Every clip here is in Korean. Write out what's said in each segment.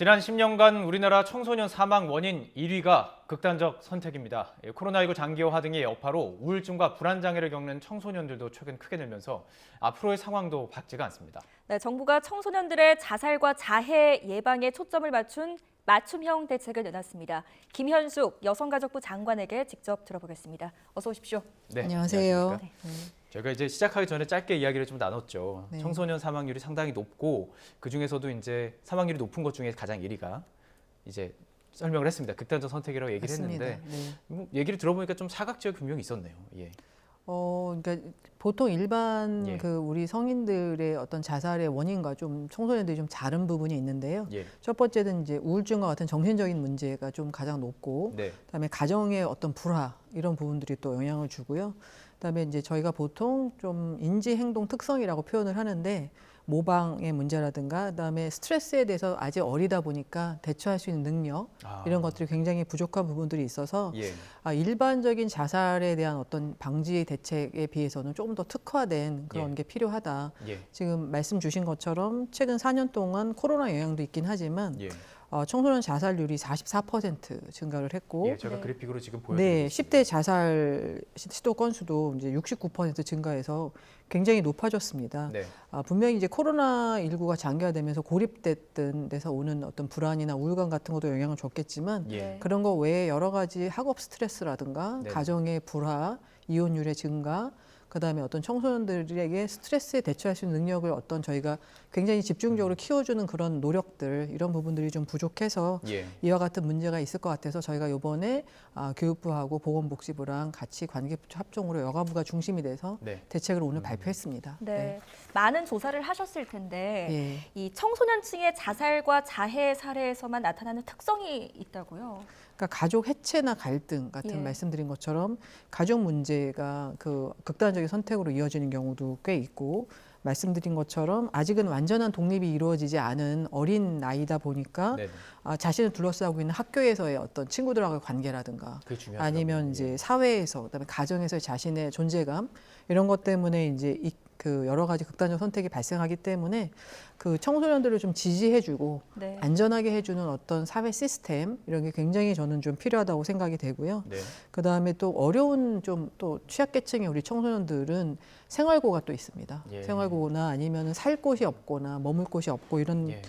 지난 10년간 우리나라 청소년 사망 원인 1위가 극단적 선택입니다. 코로나19 장기화 등의 여파로 우울증과 불안장애를 겪는 청소년들도 최근 크게 늘면서 앞으로의 상황도 밝지가 않습니다. 네, 정부가 청소년들의 자살과 자해 예방에 초점을 맞춘 맞춤형 대책을 내놨습니다. 김현숙 여성가족부 장관에게 직접 들어보겠습니다. 어서 오십시오. 네, 안녕하세요. 저희가 이제 시작하기 전에 짧게 이야기를 좀 나눴죠. 네. 청소년 사망률이 상당히 높고 그 중에서도 이제 사망률이 높은 것 중에 가장 1위가 이제 설명을 했습니다. 극단적 선택이라고 얘기를 맞습니다. 했는데 네. 뭐 얘기를 들어보니까 좀 사각지대 분명히 있었네요. 예. 그러니까 보통 일반 예. 우리 성인들의 어떤 자살의 원인과 좀 청소년들이 좀 다른 부분이 있는데요. 예. 첫 번째는 이제 우울증과 같은 정신적인 문제가 좀 가장 높고, 네. 그다음에 가정의 어떤 불화 이런 부분들이 또 영향을 주고요. 그다음에 이제 저희가 보통 좀 인지 행동 특성이라고 표현을 하는데 모방의 문제라든가 그다음에 스트레스에 대해서 아직 어리다 보니까 대처할 수 있는 능력 이런 것들이 굉장히 부족한 부분들이 있어서 예. 일반적인 자살에 대한 어떤 방지 대책에 비해서는 조금 더 특화된 그런 예. 게 필요하다. 예. 지금 말씀 주신 것처럼 최근 4년 동안 코로나 영향도 있긴 하지만 예. 청소년 자살률이 44% 증가를 했고 예, 제가 네. 그래픽으로 지금 보여드리고 네, 있습니다. 10대 자살 시도 건수도 이제 69% 증가해서 굉장히 높아졌습니다. 네. 분명히 이제 코로나19가 장기화되면서 고립됐던 데서 오는 어떤 불안이나 우울감 같은 것도 영향을 줬겠지만 예. 그런 거 외에 여러 가지 학업 스트레스라든가 네. 가정의 불화, 이혼율의 증가, 그다음에 어떤 청소년들에게 스트레스에 대처할 수 있는 능력을 어떤 저희가 굉장히 집중적으로 키워주는 그런 노력들 이런 부분들이 좀 부족해서 예. 이와 같은 문제가 있을 것 같아서 저희가 이번에 교육부하고 보건복지부랑 같이 관계부처 합종으로 여가부가 중심이 돼서 네. 대책을 오늘 발표했습니다. 네, 많은 조사를 하셨을 텐데 예. 이 청소년층의 자살과 자해 사례에서만 나타나는 특성이 있다고요? 그러니까 가족 해체나 갈등 같은 예. 말씀드린 것처럼 가족 문제가 그 극단적인 선택으로 이어지는 경우도 꽤 있고 말씀드린 것처럼 아직은 완전한 독립이 이루어지지 않은 어린 나이다 보니까 네. 자신을 둘러싸고 있는 학교에서의 어떤 친구들하고의 관계라든가 그게 중요하죠. 아니면 이제 사회에서 그다음에 가정에서의 자신의 존재감 이런 것 때문에 이제 그 여러 가지 극단적 선택이 발생하기 때문에 그 청소년들을 좀 지지해주고 네. 안전하게 해주는 어떤 사회 시스템 이런 게 굉장히 저는 좀 필요하다고 생각이 되고요. 네. 그 다음에 또 어려운 좀 또 취약계층의 우리 청소년들은 생활고가 또 있습니다. 예. 생활고나 아니면 살 곳이 없거나 머물 곳이 없고 이런 예.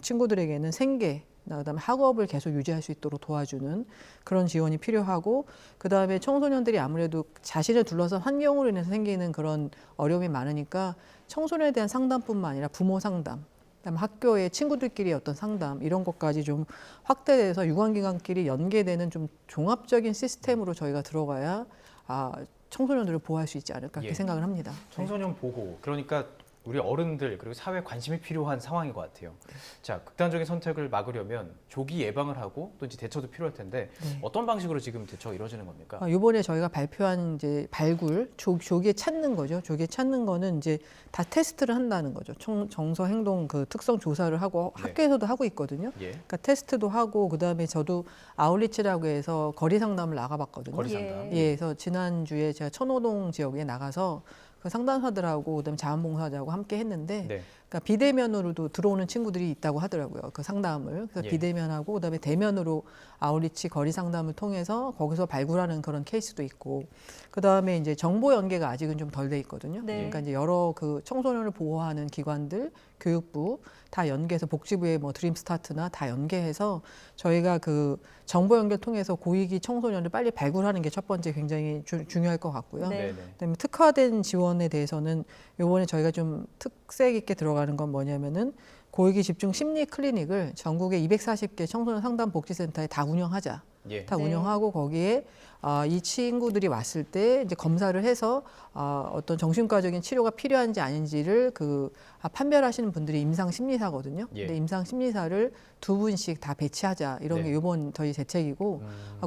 친구들에게는 생계 그다음에 학업을 계속 유지할 수 있도록 도와주는 그런 지원이 필요하고 그다음에 청소년들이 아무래도 자신을 둘러싼 환경으로 인해서 생기는 그런 어려움이 많으니까 청소년에 대한 상담뿐만 아니라 부모 상담 그다음에 학교의 친구들끼리 어떤 상담 이런 것까지 좀 확대돼서 유관기관끼리 연계되는 좀 종합적인 시스템으로 저희가 들어가야 청소년들을 보호할 수 있지 않을까 예. 그렇게 생각을 합니다. 청소년 보호, 그러니까 우리 어른들 그리고 사회 관심이 필요한 상황인 것 같아요. 자, 극단적인 선택을 막으려면 조기 예방을 하고 또 이제 대처도 필요할 텐데 네. 어떤 방식으로 지금 대처가 이루어지는 겁니까? 이번에 저희가 발표한 이제 발굴, 조기에 찾는 거죠. 조기에 찾는 거는 이제 다 테스트를 한다는 거죠. 정서 행동 그 특성 조사를 하고 네. 학교에서도 하고 있거든요. 예. 그러니까 테스트도 하고 그다음에 저도 아울리치라고 해서 거리 상담을 나가봤거든요. 거리 상담. 예, 그래서 지난주에 제가 천호동 지역에 나가서 그 상담사들하고 그다음에 자원봉사자하고 함께 했는데 네. 그러니까 비대면으로도 들어오는 친구들이 있다고 하더라고요. 그 상담을. 그래서 예. 비대면하고 그다음에 대면으로 아웃리치 거리 상담을 통해서 거기서 발굴하는 그런 케이스도 있고 그다음에 이제 정보 연계가 아직은 좀 덜 돼 있거든요. 네. 그러니까 이제 여러 그 청소년을 보호하는 기관들, 교육부 다 연계해서 복지부의 뭐 드림스타트나 다 연계해서 저희가 그 정보 연결 통해서 고위기 청소년을 빨리 발굴하는 게 첫 번째 굉장히 중요할 것 같고요. 네. 그다음에 특화된 지원에 대해서는 이번에 저희가 좀 특색 있게 들어가는 건 뭐냐면은 고위기 집중 심리 클리닉을 전국의 240개 청소년 상담 복지센터에 다 운영하자. 예. 다 네. 운영하고 거기에 이 친구들이 왔을 때 이제 검사를 해서 어떤 정신과적인 치료가 필요한지 아닌지를 판별하시는 분들이 임상 심리사거든요. 예. 근데 임상 심리사를 2분씩 다 배치하자 이런 네. 게 이번 저희 대책이고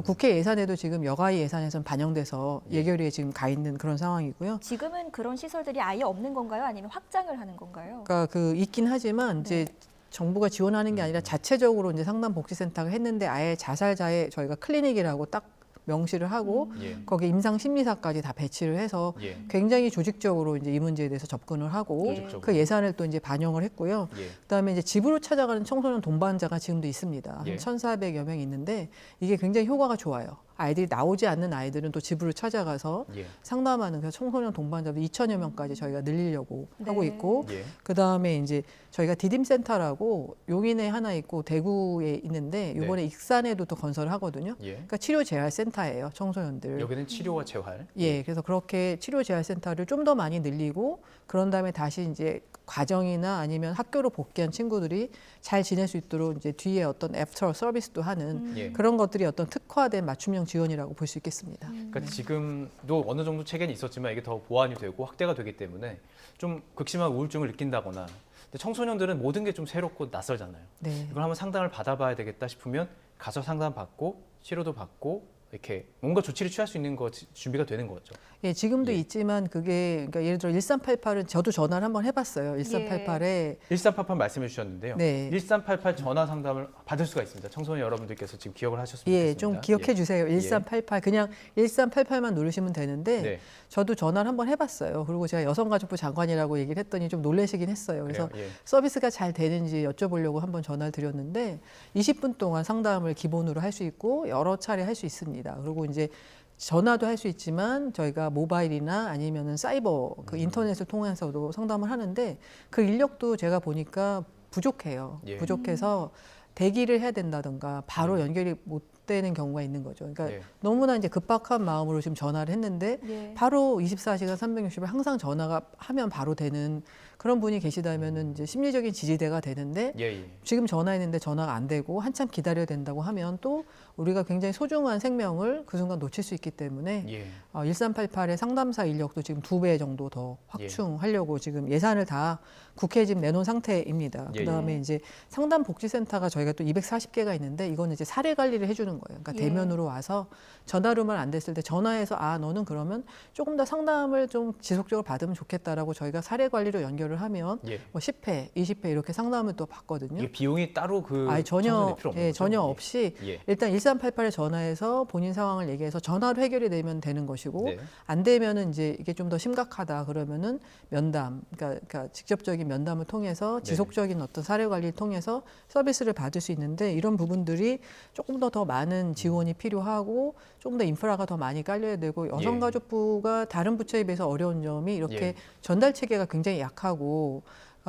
국회 예산에도 지금 여가위 예산에서 반영돼서 예. 예결위에 지금 가 있는 그런 상황이고요. 지금은 그런 시설들이 아예 없는 건가요? 아니면 확장을 하는 건가요? 그러니까 있긴 하지만 이제 정부가 지원하는 게 아니라 자체적으로 이제 상담복지센터가 했는데 아예 자살자의 저희가 클리닉이라고 딱 명시를 하고 예. 거기에 임상 심리사까지 다 배치를 해서 예. 굉장히 조직적으로 이제 이 문제에 대해서 접근을 하고 조직적으로. 그 예산을 또 이제 반영을 했고요. 예. 그다음에 이제 집으로 찾아가는 청소년 동반자가 지금도 있습니다. 예. 한 1,400여 명이 있는데 이게 굉장히 효과가 좋아요. 아이들이 나오지 않는 아이들은 또 집으로 찾아가서 예. 상담하는 그래서 청소년 동반자도 2,000여 명까지 저희가 늘리려고 네. 하고 있고 예. 그다음에 이제 저희가 디딤센터라고 용인에 하나 있고 대구에 있는데 이번에 익산에도 또 건설을 하거든요. 예. 그러니까 치료 재활 센터예요, 청소년들. 여기는 치료와 재활. 예, 그래서 그렇게 치료 재활 센터를 좀 더 많이 늘리고 그런 다음에 다시 이제 과정이나 아니면 학교로 복귀한 친구들이 잘 지낼 수 있도록 이제 뒤에 어떤 애프터 서비스도 하는 예. 그런 것들이 어떤 특화된 맞춤형 지원이라고 볼 수 있겠습니다. 그러니까 지금도 어느 정도 체계는 있었지만 이게 더 보완이 되고 확대가 되기 때문에 좀 극심한 우울증을 느낀다거나 근데 청소년들은 모든 게 좀 새롭고 낯설잖아요. 네. 이걸 한번 상담을 받아봐야 되겠다 싶으면 가서 상담 받고 치료도 받고 이렇게 뭔가 조치를 취할 수 있는 거 준비가 되는 거죠. 예, 지금도 예. 있지만 그게 그러니까 예를 들어 1388은 저도 전화를 한번 해봤어요. 1388에 1388 말씀해 주셨는데요. 네. 1388 전화 상담을 받을 수가 있습니다. 청소년 여러분들께서 지금 기억을 하셨으면 예, 좋겠습니다. 좀 기억해 주세요. 1388 그냥 1388만 누르시면 되는데 네. 저도 전화를 한번 해봤어요. 그리고 제가 여성가족부 장관이라고 얘기를 했더니 좀 놀라시긴 했어요. 그래서 그래요? 예. 서비스가 잘 되는지 여쭤보려고 한번 전화를 드렸는데 20분 동안 상담을 기본으로 할 수 있고 여러 차례 할 수 있습니다. 그리고 이제 전화도 할 수 있지만 저희가 모바일이나 아니면은 사이버 그 인터넷을 통해서도 상담을 하는데 그 인력도 제가 보니까 부족해요. 예. 부족해서 대기를 해야 된다든가 바로 연결이 못 되는 경우가 있는 거죠. 그러니까 예. 너무나 이제 급박한 마음으로 지금 전화를 했는데 예. 바로 바로 24시간 360일 항상 전화가 하면 바로 되는 그런 분이 계시다면은 이제 심리적인 지지대가 되는데 예, 예. 지금 전화했는데 전화가 안 되고 한참 기다려야 된다고 하면 또 우리가 굉장히 소중한 생명을 그 순간 놓칠 수 있기 때문에 예. 1388의 상담사 인력도 지금 2배 정도 더 예. 확충하려고 지금 예산을 다 국회에 지금 내놓은 상태입니다. 예, 그다음에 예. 이제 상담복지센터가 저희가 또 240개가 있는데 이거는 이제 사례 관리를 해주는 거예요. 그러니까 예. 대면으로 와서 전화로만 안 됐을 때 전화해서 너는 그러면 조금 더 상담을 좀 지속적으로 받으면 좋겠다라고 저희가 사례 관리로 연결을 하면 예. 뭐 10회, 20회 이렇게 상담을 또 받거든요. 이게 비용이 따로 그 전혀 청소년에 필요 없는 거죠? 전혀 없이 예. 일단 1388에 전화해서 본인 상황을 얘기해서 전화로 해결이 되면 되는 것이고 네. 안 되면은 이제 이게 좀 더 심각하다 그러면은 면담 그러니까 직접적인 면담을 통해서 지속적인 어떤 사례 관리를 통해서 서비스를 받을 수 있는데 이런 부분들이 조금 더 많은 지원이 필요하고 조금 더 인프라가 더 많이 깔려야 되고 여성가족부가 다른 부처에 비해서 어려운 점이 이렇게 예. 전달 체계가 굉장히 약하고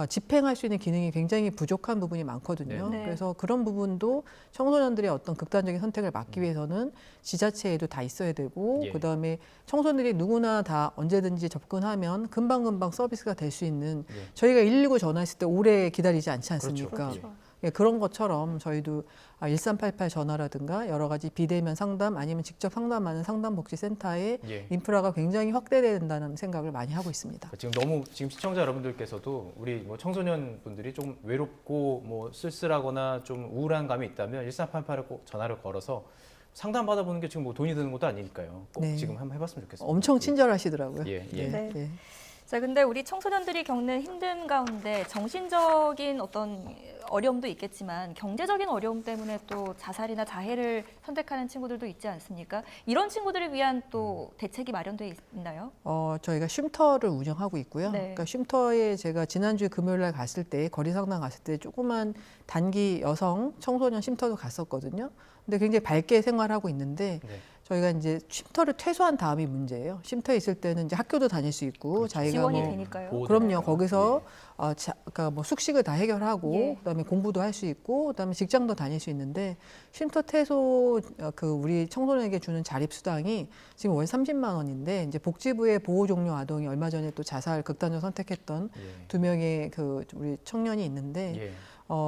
집행할 수 있는 기능이 굉장히 부족한 부분이 많거든요. 네. 그래서 그런 부분도 청소년들의 어떤 극단적인 선택을 막기 위해서는 지자체에도 다 있어야 되고 예. 그다음에 청소년들이 누구나 다 언제든지 접근하면 금방금방 서비스가 될 수 있는 예. 저희가 119 전화했을 때 오래 기다리지 않지 않습니까? 그렇죠. 예, 그런 것처럼 저희도 1388 전화라든가 여러 가지 비대면 상담 아니면 직접 상담하는 상담복지센터의 예. 인프라가 굉장히 확대돼야 된다는 생각을 많이 하고 있습니다. 지금 너무 지금 시청자 여러분들께서도 우리 뭐 청소년 분들이 좀 외롭고 뭐 쓸쓸하거나 좀 우울한 감이 있다면 1388에 꼭 전화를 걸어서 상담 받아보는 게 지금 뭐 돈이 드는 것도 아니니까요. 꼭 네. 지금 한번 해봤으면 좋겠습니다. 엄청 친절하시더라고요. 예, 예. 네. 예. 자, 근데 우리 청소년들이 겪는 힘든 가운데 정신적인 어떤 어려움도 있겠지만 경제적인 어려움 때문에 또 자살이나 자해를 선택하는 친구들도 있지 않습니까? 이런 친구들을 위한 또 대책이 마련돼 있나요? 저희가 쉼터를 운영하고 있고요. 네. 그러니까 쉼터에 제가 지난주에 금요일 날 갔을 때 거리 상담 갔을 때 조그만 단기 여성 청소년 쉼터도 갔었거든요. 근데 굉장히 밝게 생활하고 있는데 네. 저희가 이제 쉼터를 퇴소한 다음이 문제예요. 쉼터에 있을 때는 이제 학교도 다닐 수 있고 그렇죠. 자기가 지원이 뭐 되니까요. 보호도 그럼요. 되니까요. 거기서 그러니까 뭐 숙식을 다 해결하고 예. 그다음에 공부도 할 수 있고 그다음에 직장도 다닐 수 있는데 쉼터 퇴소 그 우리 청소년에게 주는 자립 수당이 지금 월 30만 원인데 이제 복지부의 보호 종료 아동이 얼마 전에 또 자살 극단적 선택했던 예. 2명의 그 우리 청년이 있는데 예.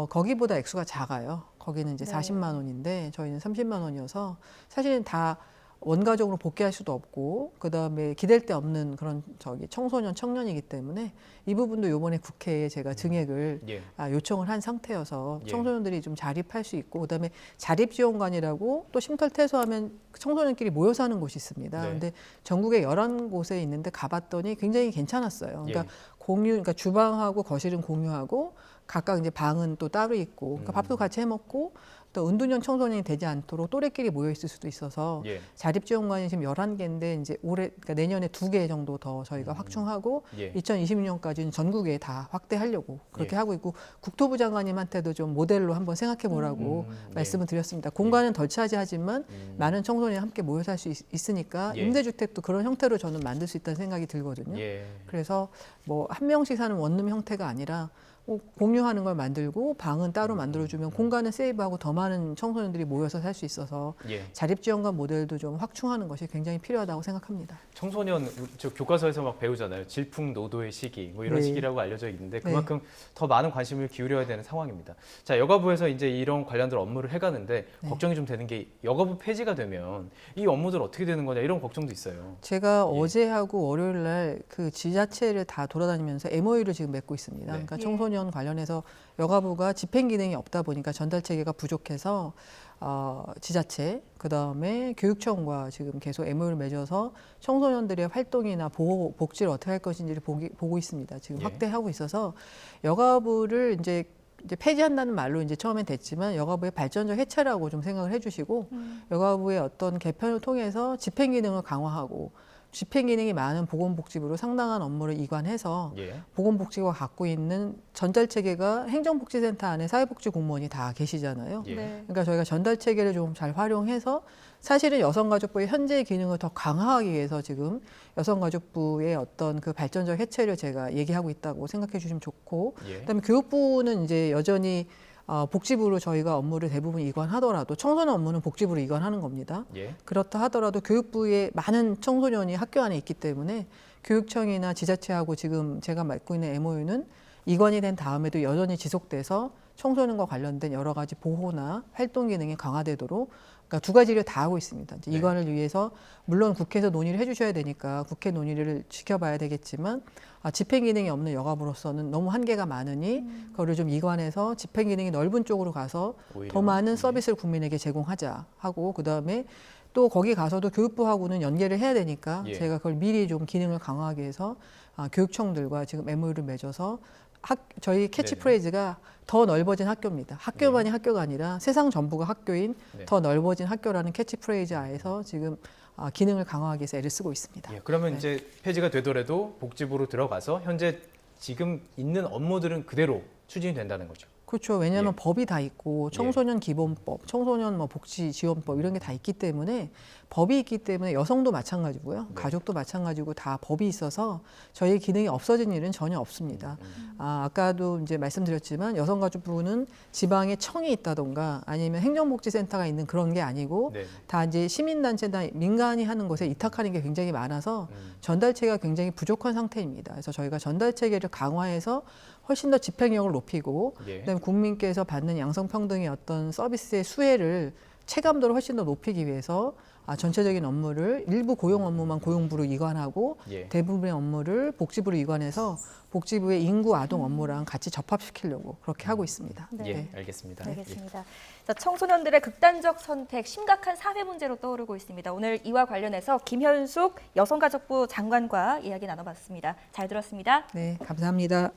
거기보다 액수가 작아요. 거기는 이제 네. 40만 원인데 저희는 30만 원이어서 사실은 다 원가적으로 복귀할 수도 없고 그다음에 기댈 데 없는 그런 청년이기 때문에 이 부분도 이번에 국회에 제가 증액을 예. 요청을 한 상태여서 예. 청소년들이 좀 자립할 수 있고 그다음에 자립지원관이라고 또 쉼터를 퇴소하면 청소년끼리 모여 사는 곳이 있습니다. 네. 근데 전국에 11곳에 있는데 가봤더니 굉장히 괜찮았어요. 그러니까 예. 그러니까 주방하고 거실은 공유하고 각각 이제 방은 또 따로 있고 그러니까 밥도 같이 해 먹고 또 은둔형 청소년이 되지 않도록 또래끼리 모여 있을 수도 있어서 예. 자립지원관이 지금 11개인데 이제 그러니까 내년에 2개 정도 더 저희가 확충하고 예. 2026년까지는 전국에 다 확대하려고 그렇게 예. 하고 있고 국토부 장관님한테도 좀 모델로 한번 생각해 보라고 말씀을 드렸습니다. 공간은 덜 차지하지만 많은 청소년이 함께 모여 살 수 있으니까 예. 임대주택도 그런 형태로 저는 만들 수 있다는 생각이 들거든요. 예. 그래서 뭐 한 명씩 사는 원룸 형태가 아니라 공유하는 걸 만들고 방은 따로 만들어주면 공간을 세이브하고 더 많은 청소년들이 모여서 살 수 있어서 예. 자립지원관 모델도 좀 확충하는 것이 굉장히 필요하다고 생각합니다. 청소년 저 교과서에서 막 배우잖아요. 질풍노도의 시기 뭐 이런 네. 시기라고 알려져 있는데 그만큼 더 많은 관심을 기울여야 되는 상황입니다. 자, 여가부에서 이제 이런 관련된 업무를 해가는데 네. 걱정이 좀 되는 게 여가부 폐지가 되면 이 업무들 어떻게 되는 거냐 이런 걱정도 있어요. 제가 예. 어제하고 월요일 날 그 지자체를 다 돌아다니면서 MOU를 지금 맺고 있습니다. 네. 그러니까 예. 청소년 관련해서 여가부가 집행 기능이 없다 보니까 전달 체계가 부족해서 지자체 그다음에 교육청과 지금 계속 MOU를 맺어서 청소년들의 활동이나 보호 복지를 어떻게 할 것인지를 보고 있습니다. 지금 예. 확대하고 있어서 여가부를 이제 폐지한다는 말로 이제 처음엔 됐지만 여가부의 발전적 해체라고 좀 생각을 해주시고 여가부의 어떤 개편을 통해서 집행 기능을 강화하고 집행 기능이 많은 보건복지부로 상당한 업무를 이관해서 예. 보건복지부가 갖고 있는 전달 체계가 행정복지센터 안에 사회복지 공무원이 다 계시잖아요. 예. 네. 그러니까 저희가 전달 체계를 좀 잘 활용해서 사실은 여성가족부의 현재 기능을 더 강화하기 위해서 지금 여성가족부의 어떤 그 발전적 해체를 제가 얘기하고 있다고 생각해 주시면 좋고, 예. 그다음에 교육부는 이제 여전히 복지부로 저희가 업무를 대부분 이관하더라도 청소년 업무는 복지부로 이관하는 겁니다. 예. 그렇다 하더라도 교육부에 많은 청소년이 학교 안에 있기 때문에 교육청이나 지자체하고 지금 제가 맡고 있는 MOU는 이관이 된 다음에도 여전히 지속돼서 청소년과 관련된 여러 가지 보호나 활동 기능이 강화되도록 그러니까 두 가지를 다 하고 있습니다. 이제 네. 이관을 위해서 물론 국회에서 논의를 해주셔야 되니까 국회 논의를 지켜봐야 되겠지만 집행 기능이 없는 여가부로서는 너무 한계가 많으니 그거를 좀 이관해서 집행 기능이 넓은 쪽으로 가서 오히려. 더 많은 예. 서비스를 국민에게 제공하자 하고 그다음에 또 거기 가서도 교육부하고는 연계를 해야 되니까 예. 제가 그걸 미리 좀 기능을 강화하기 위해서 교육청들과 지금 MOU를 맺어서 저희 캐치프레이즈가 더 넓어진 학교입니다. 학교만이 학교가 아니라 세상 전부가 학교인 네. 더 넓어진 학교라는 캐치프레이즈 하에서 지금 기능을 강화하기 위해서 애를 쓰고 있습니다. 예. 그러면 네. 이제 폐지가 되더라도 복지부로 들어가서 현재 지금 있는 업무들은 그대로 추진이 된다는 거죠. 그렇죠. 왜냐하면 예. 법이 다 있고 청소년 기본법, 청소년 뭐 복지 지원법 이런 게 다 있기 때문에 법이 있기 때문에 여성도 마찬가지고요. 네. 가족도 마찬가지고 다 법이 있어서 저희 기능이 없어진 일은 전혀 없습니다. 아까도 이제 말씀드렸지만 여성가족부는 지방에 청이 있다던가 아니면 행정복지센터가 있는 그런 게 아니고 네. 다 이제 시민단체나 민간이 하는 것에 위탁하는 게 굉장히 많아서 전달체계가 굉장히 부족한 상태입니다. 그래서 저희가 전달체계를 강화해서 훨씬 더 집행력을 높이고 예. 그다음에 국민께서 받는 양성평등의 어떤 서비스의 수혜를 체감도를 훨씬 더 높이기 위해서 전체적인 업무를 일부 고용 업무만 고용부로 이관하고 예. 대부분의 업무를 복지부로 이관해서 복지부의 인구 아동 업무랑 같이 접합시키려고 그렇게 하고 있습니다. 네. 예, 알겠습니다. 알겠습니다. 자, 청소년들의 극단적 선택, 심각한 사회 문제로 떠오르고 있습니다. 오늘 이와 관련해서 김현숙 여성가족부 장관과 이야기 나눠봤습니다. 잘 들었습니다. 네, 감사합니다.